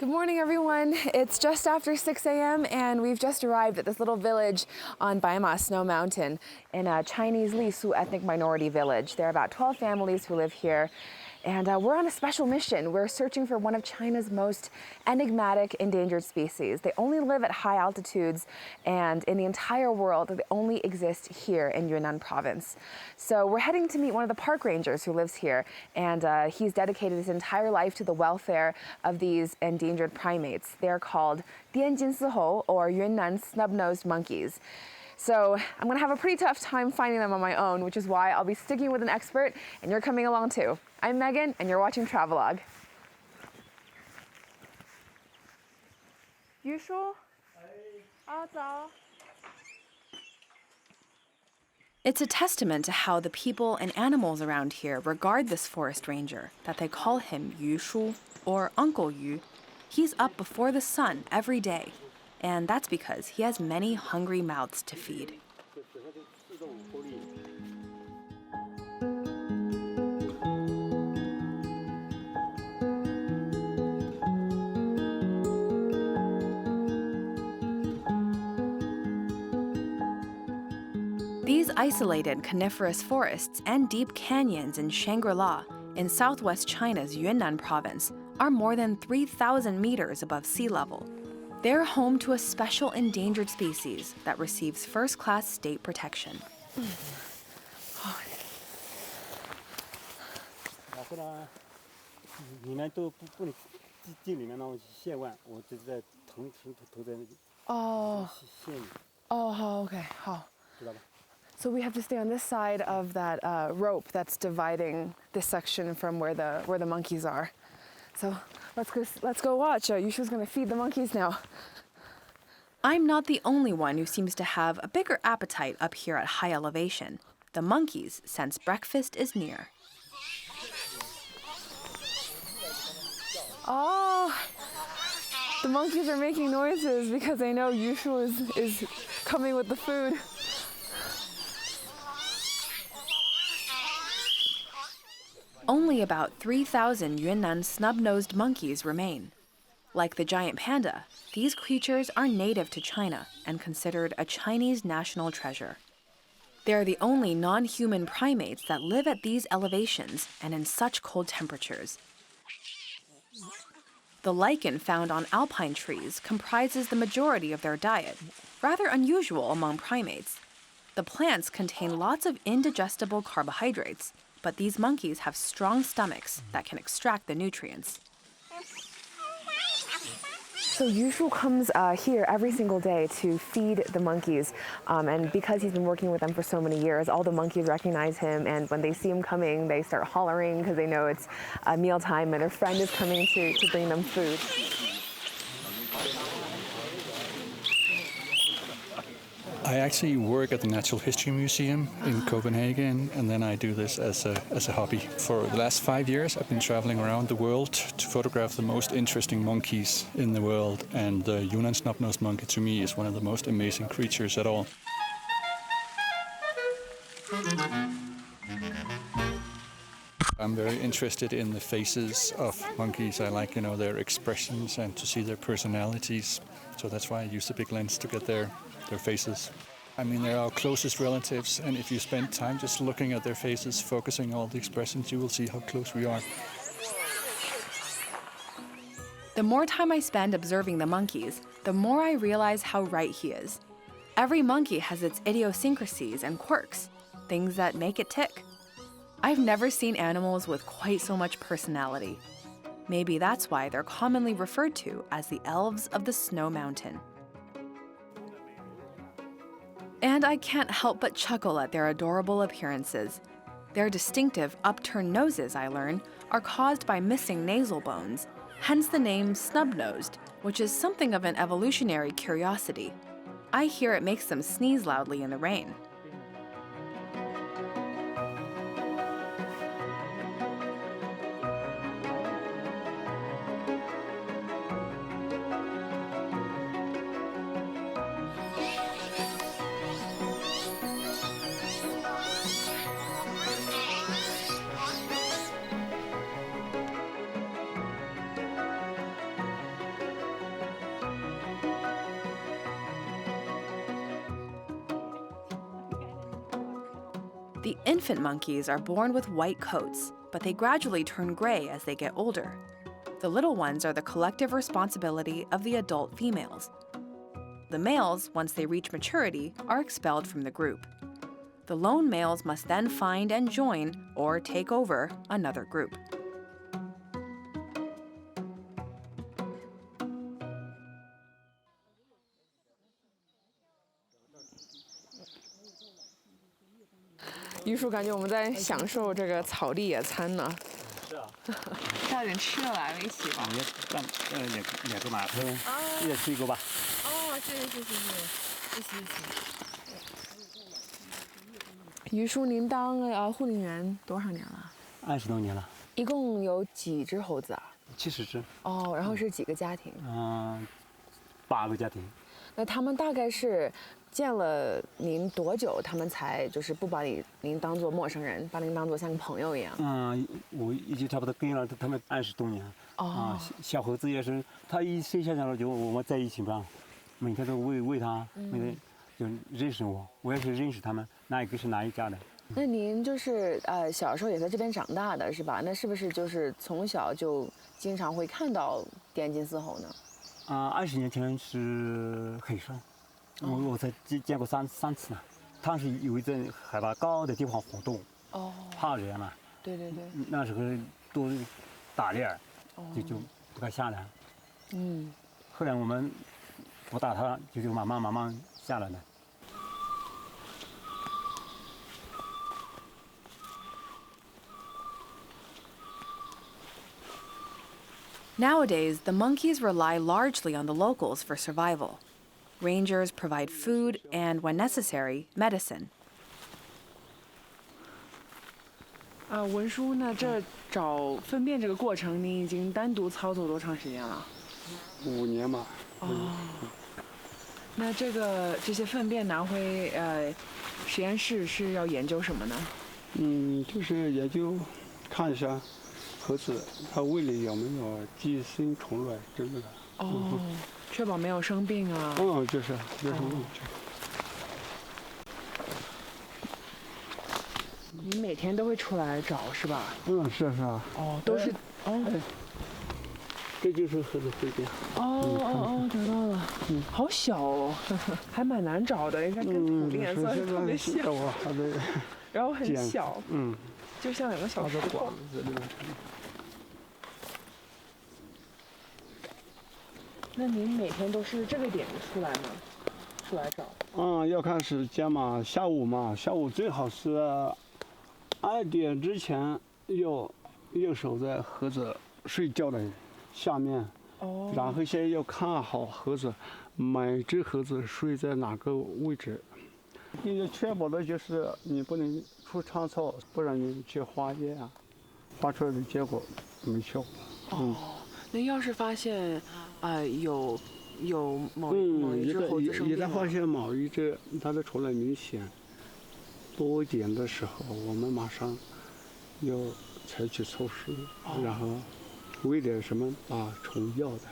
Good morning, everyone. It's just after 6 a.m. and we've just arrived at this little village on Baima Snow Mountain in a Chinese Lisu ethnic minority village. There are about 12 families who live here, and we're on a special mission. We're searching for one of China's most enigmatic endangered species. They only live at high altitudes, and in the entire world, they only exist here in Yunnan Province. So we're heading to meet one of the park rangers who lives here, and he's dedicated his entire life to the welfare of these endangered primates. They're called Dianjin or Yunnan snub-nosed monkeys. So I'm gonna have a pretty tough time finding them on my own, which is why I'll be sticking with an expert, and you're coming along too. I'm Megan, and you're watching Travelogue. Yushu? It's a testament to how the people and animals around here regard this forest ranger that they call him Yushu, or Uncle Yu. He's up before the sun every day, and that's because he has many hungry mouths to feed. These isolated coniferous forests and deep canyons in Shangri-La in southwest China's Yunnan Province are more than 3,000 meters above sea level. They're home to a special endangered species that receives first-class state protection. Okay. So we have to stay on this side of that rope that's dividing this section from where the monkeys are. So let's go watch. Yushu's gonna feed the monkeys now. I'm not the only one who seems to have a bigger appetite up here at high elevation. The monkeys sense breakfast is near. Oh, the monkeys are making noises because they know Yushu is coming with the food. Only about 3,000 Yunnan snub-nosed monkeys remain. Like the giant panda, these creatures are native to China and considered a Chinese national treasure. They're the only non-human primates that live at these elevations and in such cold temperatures. The lichen found on alpine trees comprises the majority of their diet, rather unusual among primates. The plants contain lots of indigestible carbohydrates, but these monkeys have strong stomachs that can extract the nutrients. So Yushu comes here every single day to feed the monkeys, and because he's been working with them for so many years, all the monkeys recognize him, and when they see him coming, they start hollering because they know it's mealtime and a friend is coming to bring them food. I actually work at the Natural History Museum in Copenhagen, and then I do this as a hobby. For the last 5 years, I've been traveling around the world to photograph the most interesting monkeys in the world, and the Yunnan snub-nosed monkey to me is one of the most amazing creatures at all. I'm very interested in the faces of monkeys. I like, their expressions and to see their personalities. So that's why I use the big lens to get their faces. I mean, they're our closest relatives, and if you spend time just looking at their faces, focusing on all the expressions, you will see how close we are. The more time I spend observing the monkeys, the more I realize how right he is. Every monkey has its idiosyncrasies and quirks, things that make it tick. I've never seen animals with quite so much personality. Maybe that's why they're commonly referred to as the elves of the Snow Mountain. And I can't help but chuckle at their adorable appearances. Their distinctive upturned noses, I learn, are caused by missing nasal bones, hence the name snub-nosed, which is something of an evolutionary curiosity. I hear it makes them sneeze loudly in the rain. The infant monkeys are born with white coats, but they gradually turn gray as they get older. The little ones are the collective responsibility of the adult females. The males, once they reach maturity, are expelled from the group. The lone males must then find and join or take over another group.榆树感觉我们在享受这个草地野餐呢。是啊，差点吃了来没起吧？你两个码头，也吃一个吧。哦，谢谢。榆树，您当护林员多少年了20多年了，一共有几只猴子啊70只。哦，然后是几个家庭8个家庭。那他们大概是见了您多久，他们才就是不把您当做陌生人，把您当做像个朋友一样？我已经差不多跟了他们20多年。小猴子也是，他一生下来了就我们在一起吧，每天都喂他，每天就认识我，我也是认识他们，哪一个是哪一家的。那您就是小时候也在这边长大的是吧？那是不是就是从小就经常会看到滇金丝猴呢？20年前是很少，我才见过三次呢。它是有一阵海拔高的地方活动，怕人嘛。对。那时候都打猎儿，就不敢下来。后来我们不打它，就慢慢下来了。Nowadays, the monkeys rely largely on the locals for survival. Rangers provide food and, when necessary, medicine. 文书呢？这找粪便这个过程，您已经单独操作多长时间了？5年吧。那这些粪便拿回实验室是要研究什么呢？就是研究看一下猴子它胃里有没有寄生虫卵之类的。确保没有生病啊。就是没有什么问题。你每天都会出来找是吧？是啊。都是这就是猴子粪便。找到了。好小哦，还蛮难找的，应该跟土的颜色特别像。然后很小。就像两个小石头。那您每天都是这个点出来吗？出来找？要看时间嘛，下午最好是2点之前要守在猴子睡觉的下面。然后先要看好猴子，每只猴子睡在哪个位置。你要确保的就是你不能出差错，不然你去化验发出来的结果没效果。那要是发现有某一只猴子生病，一旦发现某一只它的虫卵明显多一点的时候，我们马上要采取措施，然后喂点什么虫药的。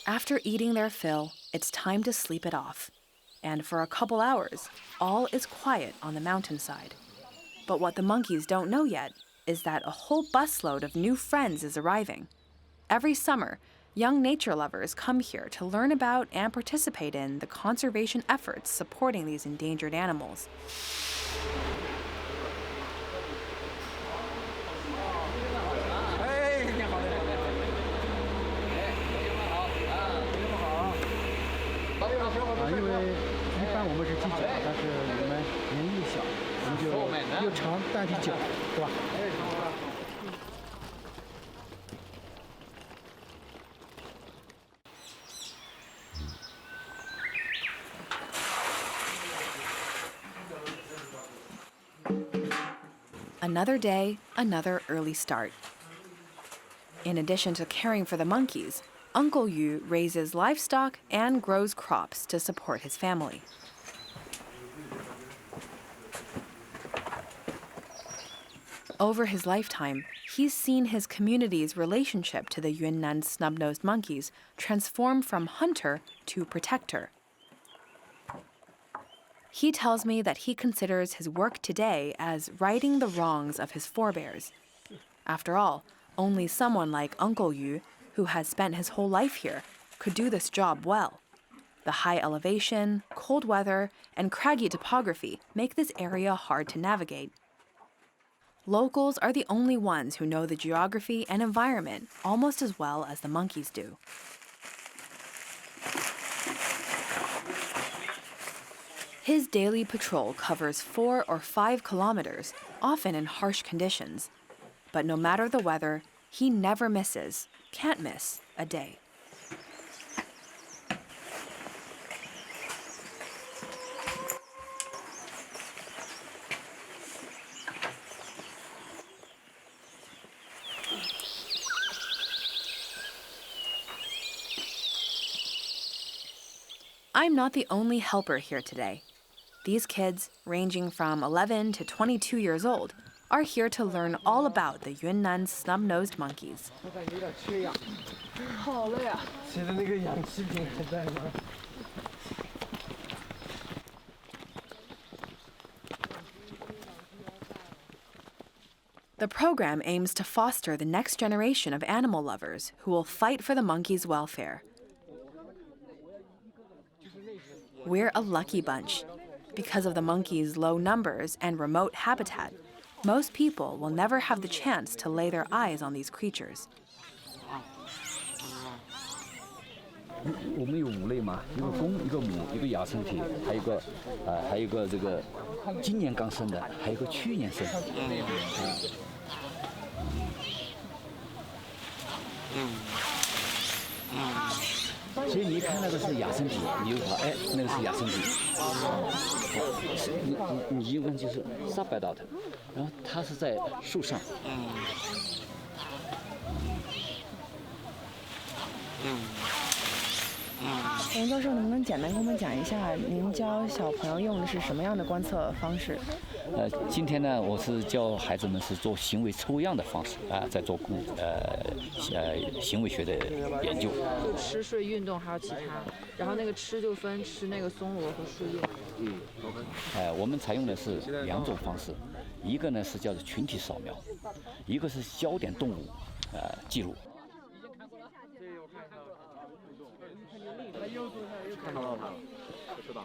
After eating their fill, it's time to sleep it off. And for a couple hours, all is quiet on the mountainside. But what the monkeys don't know yet is that a whole busload of new friends is arriving. Every summer, young nature lovers come here to learn about and participate in the conservation efforts supporting these endangered animals. Another day, another early start. In addition to caring for the monkeys, Uncle Yu raises livestock and grows crops to support his family. Over his lifetime, he's seen his community's relationship to the Yunnan snub-nosed monkeys transform from hunter to protector. He tells me that he considers his work today as righting the wrongs of his forebears. After all, only someone like Uncle Yu, who has spent his whole life here, could do this job well. The high elevation, cold weather, and craggy topography make this area hard to navigate. Locals are the only ones who know the geography and environment almost as well as the monkeys do. His daily patrol covers 4 or 5 kilometers, often in harsh conditions. But no matter the weather, he never misses, can't miss, a day. I'm not the only helper here today. These kids, ranging from 11 to 22 years old, are here to learn all about the Yunnan snub-nosed monkeys. The program aims to foster the next generation of animal lovers who will fight for the monkeys' welfare. We're a lucky bunch. Because of the monkeys' low numbers and remote habitat, most people will never have the chance to lay their eyes on these creatures. 我们有5类嘛，一个公，一个母，一个亚成体，还有一个这个今年刚生的，还有一个去年生的。所以你一看那个是亚生体，你就说哎，那个是亚生体。你一问就是上摆到它，然后它是在树上。王教授，能不能简单跟我们讲一下，您教小朋友用的是什么样的观测方式？今天呢，我是教孩子们是做行为抽样的方式在做行为学的研究。就吃睡运动还有其他，然后那个吃就分吃那个松萝和树叶。我们采用的是2种方式，一个呢是叫做群体扫描，一个是焦点动物记录。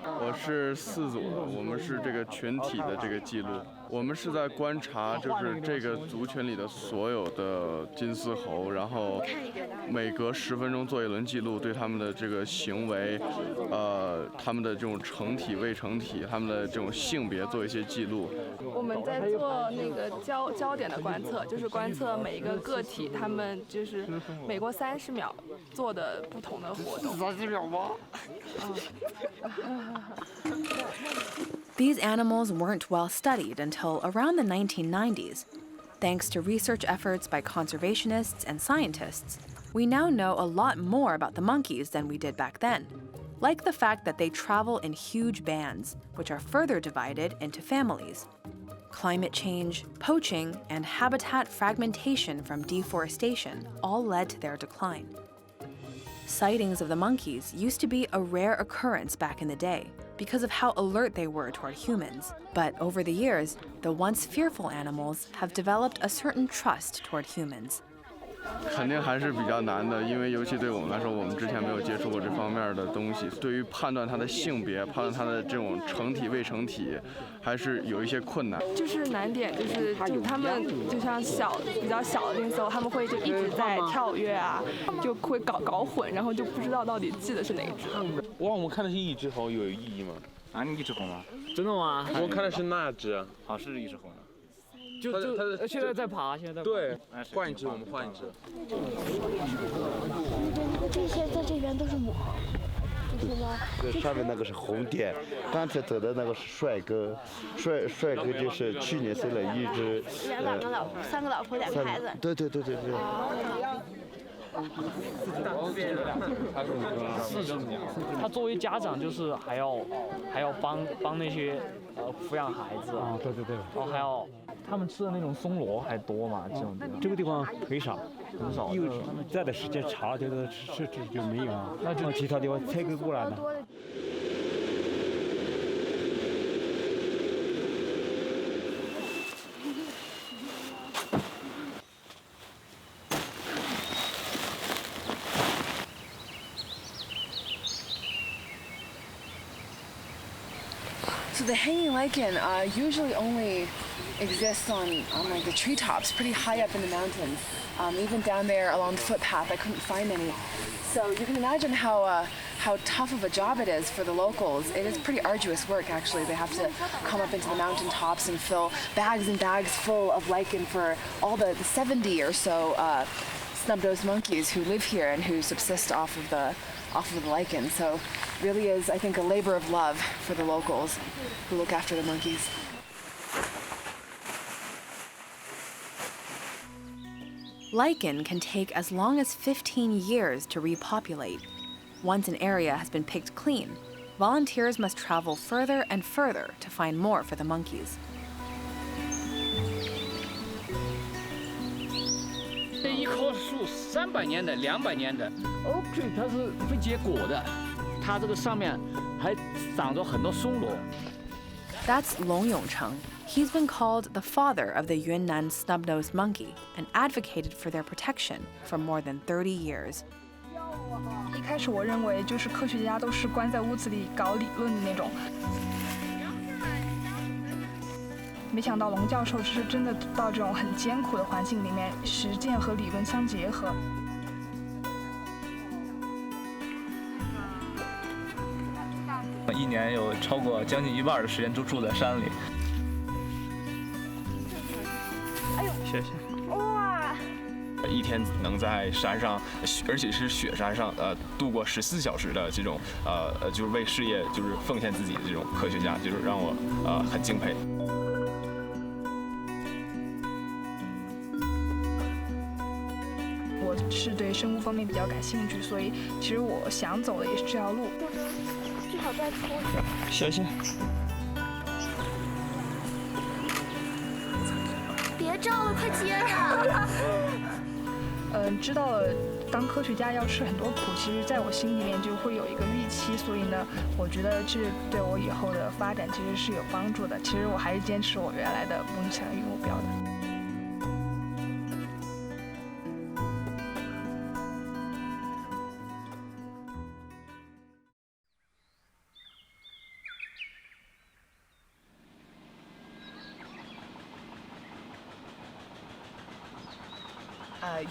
我是4组的，我们是这个群体的这个记录。我们是在观察，就是这个族群里的所有的金丝猴，然后每隔10分钟做一轮记录，对他们的这个行为，他们的这种成体、未成体，他们的这种性别做一些记录。我们在做那个焦点的观测，就是观测每一个个体，他们就是每过30秒做的不同的活动。30秒吗These animals weren't well studied until around the 1990s. Thanks to research efforts by conservationists and scientists, we now know a lot more about the monkeys than we did back then, like the fact that they travel in huge bands, which are further divided into families. Climate change, poaching, and habitat fragmentation from deforestation all led to their decline. Sightings of the monkeys used to be a rare occurrence back in the day because of how alert they were toward humans. But over the years, the once fearful animals have developed a certain trust toward humans. 肯定还是比较难的，因为尤其对我们来说，我们之前没有接触过这方面的东西，对于判断它的性别、判断它的这种成体、未成体，还是有一些困难。就是难点就是他们就像比较小的金丝猴，他们会就一直在跳跃啊，就会搞混，然后就不知道到底记的是哪一只。哇，我们看的是一只猴，有意义吗？啊，你一只猴吗？真的吗？我看的是那只。好，是一只猴呢。就现在在爬，现在在爬。对，换一只，我们换一只。这些在这边都是母猴。这上面那个是红点，刚才走的那个是帅哥，帅哥就是去年生了一只。2个老婆，3个老婆2个孩子。对。他作为家长，就是还要帮那些抚养孩子啊，对，然后还要他们吃的那种松萝还多嘛，这种地方。这个地方很少，因为在的时间长了，就是就没有啊。那就其他地方采购过来的。So the hanging lichen usually only exists on like the treetops, pretty high up in the mountains. Even down there along the footpath, I couldn't find any. So you can imagine how tough of a job it is for the locals. It is pretty arduous work, actually. They have to come up into the mountaintops and fill bags and bags full of lichen for all the 70 or so snub-nosed monkeys who live here and who subsist off of the lichen. So it really is, I think, a labor of love for the locals who look after the monkeys. Lichen can take as long as 15 years to repopulate. Once an area has been picked clean, volunteers must travel further and further to find more for the monkeys. 这一棵树300年的、200年的 ，oak tree 它是会结果的，它这个上面还长着很多松萝。 That's Long Yongcheng. He's been called the father of the Yunnan snub-nosed monkey and advocated for their protection for more than 30 years. 一开始我认为就是科学家都是关在屋子里搞理论的那种，没想到龙教授是真的到这种很艰苦的环境里面，实践和理论相结合。 一年有超过将近1半的时间都住在山里。哎呦，谢谢。哇！一天能在山上，而且是雪山上，度过14小时的这种，就是为事业就是奉献自己的这种科学家，就是让我很敬佩。 我是对生物方面比较感兴趣，所以其实我想走的也是这条路。最好再抽一谢谢。别照了，快接着！知道了，当科学家要吃很多苦，其实在我心里面就会有一个预期，所以呢，我觉得这对我以后的发展其实是有帮助的。其实我还是坚持我原来的梦想与目标的。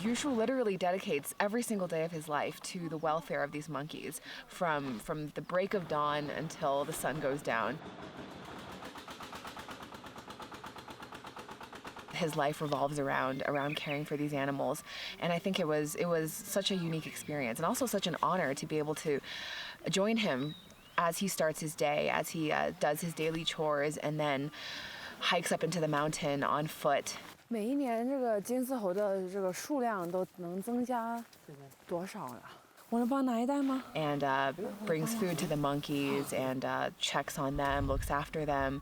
Yushu literally dedicates every single day of his life to the welfare of these monkeys, from the break of dawn until the sun goes down. His life revolves around caring for these animals, and I think it was such a unique experience, and also such an honor to be able to join him as he starts his day, as he does his daily chores, and then hikes up into the mountain on foot. 每一年这个金丝猴的这个数量都能增加多少呀？我能帮拿一袋吗？ And brings food to the monkeys and checks on them, looks after them.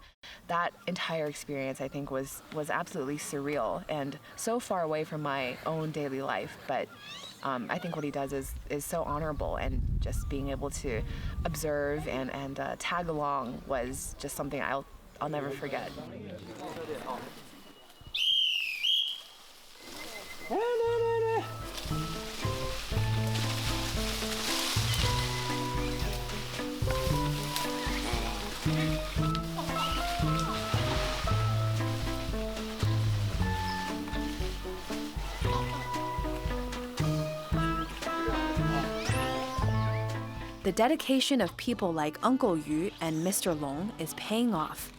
That entire experience, I think, was absolutely surreal and so far away from my own daily life. But I think what he does is so honorable, and just being able to observe and tag along was just something I'll never forget. The dedication of people like Uncle Yu and Mr. Long is paying off.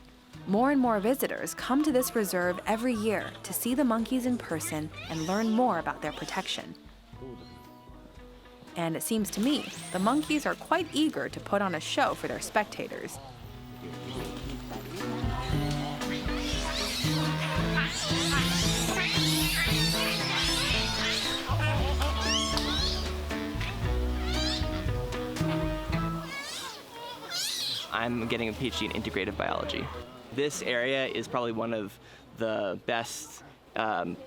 More and more visitors come to this reserve every year to see the monkeys in person and learn more about their protection. And it seems to me, the monkeys are quite eager to put on a show for their spectators. I'm getting a PhD in integrative biology. This area is probably one of the best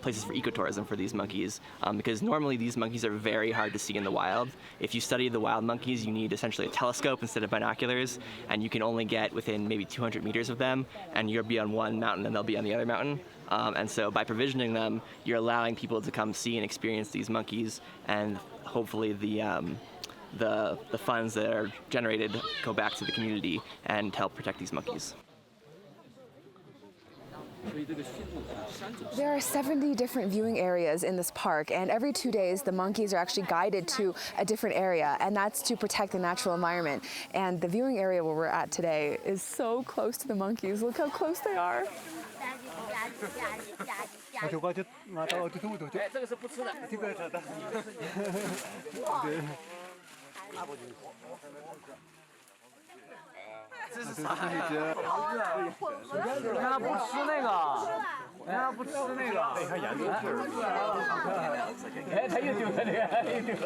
places for ecotourism for these monkeys, because normally these monkeys are very hard to see in the wild. If you study the wild monkeys, you need essentially a telescope instead of binoculars, and you can only get within maybe 200 meters of them, and you'll be on one mountain and they'll be on the other mountain. And so by provisioning them, you're allowing people to come see and experience these monkeys, and hopefully the funds that are generated go back to the community and help protect these monkeys. There are 70 different viewing areas in this park, and every 2 days the monkeys are actually guided to a different area, and that's to protect the natural environment. And the viewing area where we're at today is so close to the monkeys. Look how close they are. 这个是不吃的。这个吃的。这是啥呀？你看他不吃那个，你看他不吃那个。哎，他研究哎，他又丢了这个，又丢了。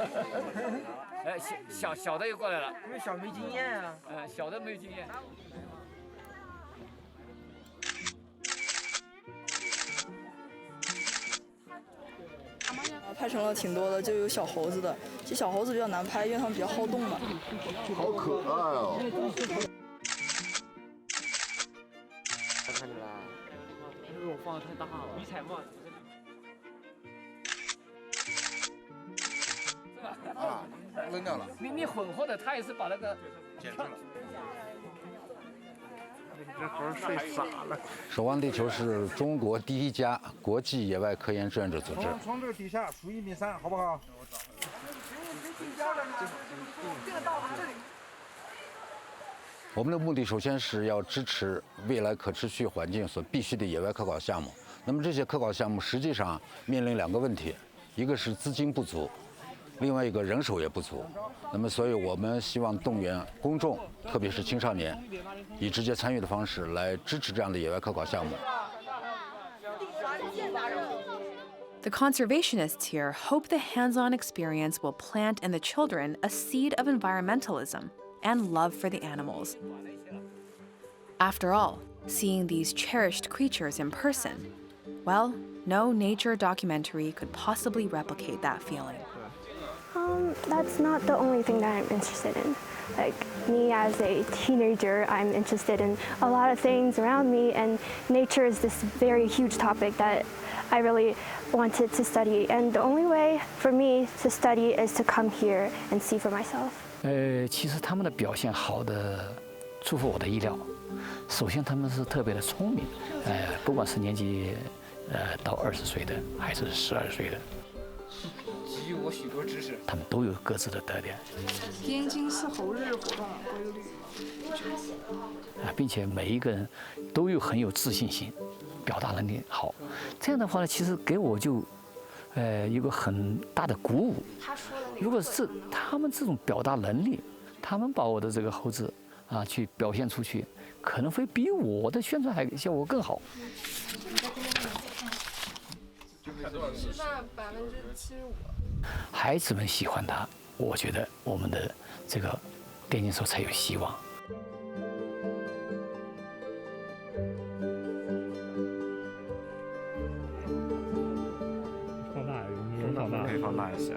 哎，小的又过来了，因为小没经验啊。小的没有经验。 拍成了挺多的，就有小猴子的。其实小猴子比较难拍，因为它们比较好动嘛。好可爱哦！看出来，因为我放的太大了。迷彩帽。啊，扔掉了。你混合的，他也是把那个剪去了。 这猴睡傻了。守望地球是中国第一家国际野外科研志愿者组织。从这个底下数1米3，好不好？我们的目的首先是要支持未来可持续环境所必须的野外科考项目。那么这些科考项目实际上面临2个问题，一个是资金不足，另外一个人手也不足。那么所以我们希望动员公众，特别是青少年，以直接参与的方式来支持这样的野外科考项目。 The conservationists here hope the hands-on experience will plant in the children a seed of environmentalism and love for the animals. After all, seeing these cherished creatures in person, well, no nature documentary could possibly replicate that feeling. That's not the only thing that I'm interested in. Like me as a teenager, I'm interested in a lot of things around me, and nature is this very huge topic that I really wanted to study. And the only way for me to study is to come here and see for myself. 其实他们的表现好的出乎我的意料。首先，他们是特别的聪明，不管是年纪到20岁的，还是12岁的。 给予我许多知识，他们都有各自的特点。天津市猴日活动规律，并且每一个人都很有自信心，表达能力好。这样的话呢，其实给我就一个很大的鼓舞。如果是他们这种表达能力，他们把我的这个猴子去表现出去，可能会比我的宣传效果更好。 吃饭75%。孩子们喜欢它，我觉得我们的这个电竞手才有希望。放大，可以放大一些。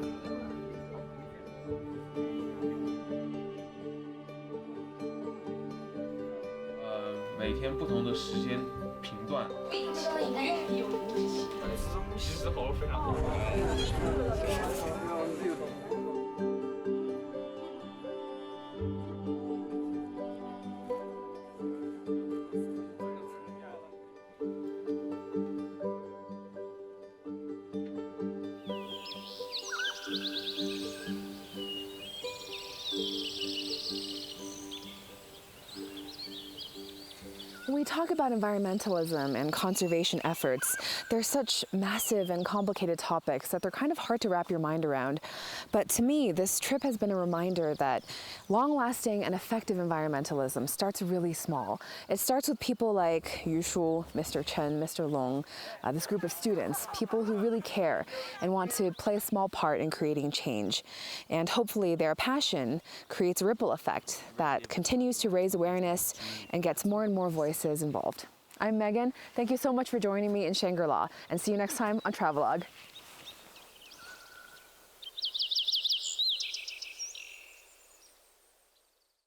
每天不同的时间频段。 狮子猴非常好。When we talk about environmentalism and conservation efforts, they're such massive and complicated topics that they're kind of hard to wrap your mind around. But to me, this trip has been a reminder that long-lasting and effective environmentalism starts really small. It starts with people like Yu Shu, Mr. Chen, Mr. Long, this group of students, people who really care and want to play a small part in creating change. And hopefully their passion creates a ripple effect that continues to raise awareness and gets more and more voices involved. I'm Megan. Thank you so much for joining me in Shangri-La, and see you next time on Travelogue.